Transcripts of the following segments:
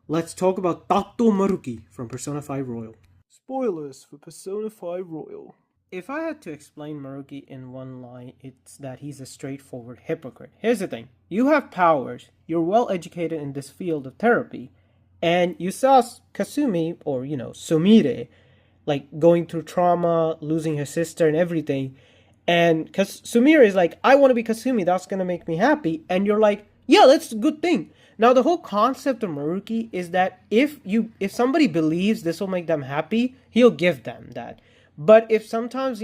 Let's talk about Tato Maruki from Persona 5 Royal. Spoilers for Persona 5 Royal. If I had to explain Maruki in one line, it's that he's a straightforward hypocrite. Here's the thing. You have powers, you're well educated in this field of therapy, and you saw Kasumi, or, Sumire, like, going through trauma, losing her sister and everything, and Sumire is like, I want to be Kasumi, that's gonna make me happy, and you're like, yeah, that's a good thing. Now, the whole concept of Maruki is that if somebody believes this will make them happy, he'll give them that. But if sometimes,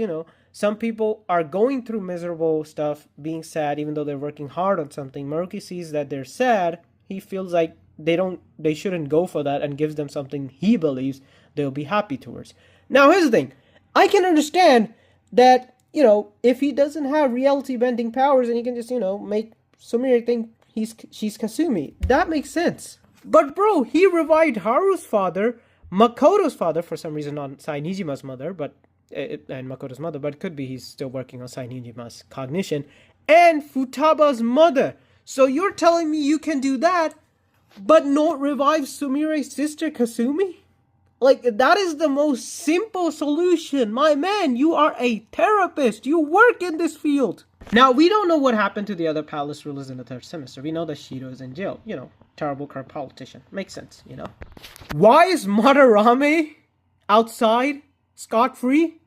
some people are going through miserable stuff, being sad, even though they're working hard on something, Maruki sees that they're sad, he feels like they shouldn't go for that, and gives them something he believes they'll be happy towards. Now, here's the thing. I can understand that, if he doesn't have reality bending powers and he can just, make Sumire think she's Kasumi, that makes sense. But bro, he revived Haru's father, Makoto's father, for some reason not Sainijima's mother, and Makoto's mother, but it could be he's still working on Sainijima's cognition, and Futaba's mother. So you're telling me you can do that, but not revive Sumire's sister Kasumi? Like, that is the most simple solution. My man, you are a therapist. You work in this field. Now, we don't know what happened to the other palace rulers in the third semester. We know that Shido is in jail. Terrible current politician. Makes sense, Why is Madarame outside, scot-free?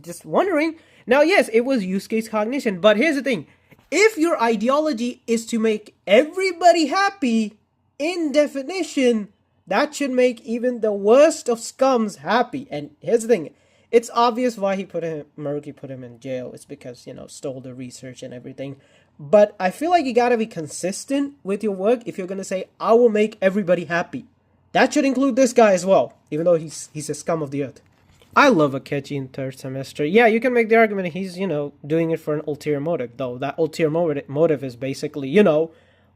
Just wondering. Now, yes, it was Yusuke's cognition, but here's the thing. If your ideology is to make everybody happy, in definition, that should make even the worst of scums happy. And here's the thing. It's obvious why Maruki put him in jail. It's because, stole the research and everything. But I feel like you gotta be consistent with your work if you're gonna say, I will make everybody happy. That should include this guy as well, even though he's a scum of the earth. I love Akechi in third semester. Yeah, you can make the argument he's, doing it for an ulterior motive, though. That ulterior motive is basically,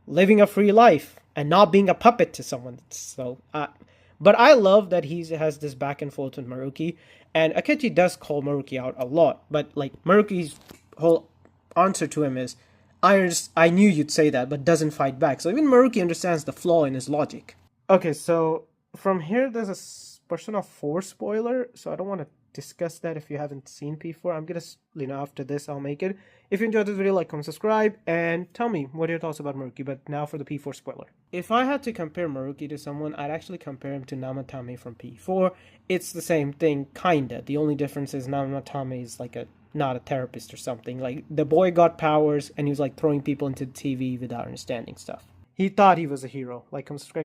living a free life and not being a puppet to someone. So, but I love that he has this back and forth with Maruki, and Akechi does call Maruki out a lot. But like, Maruki's whole answer to him is, I knew you'd say that, but doesn't fight back. So even Maruki understands the flaw in his logic. Okay, so from here there's a Persona 4 spoiler, so I don't want to discuss that if you haven't seen P4. I'm gonna, after this, I'll make it. If you enjoyed this video, like, comment, subscribe, and tell me what are your thoughts about Maruki. But now for the P4 spoiler. If I had to compare Maruki to someone, I'd actually compare him to Namatame from P4. It's the same thing, kinda. The only difference is Namatame is like not a therapist or something. Like, the boy got powers, and he was like throwing people into the TV without understanding stuff. He thought he was a hero. Like, comment, subscribe.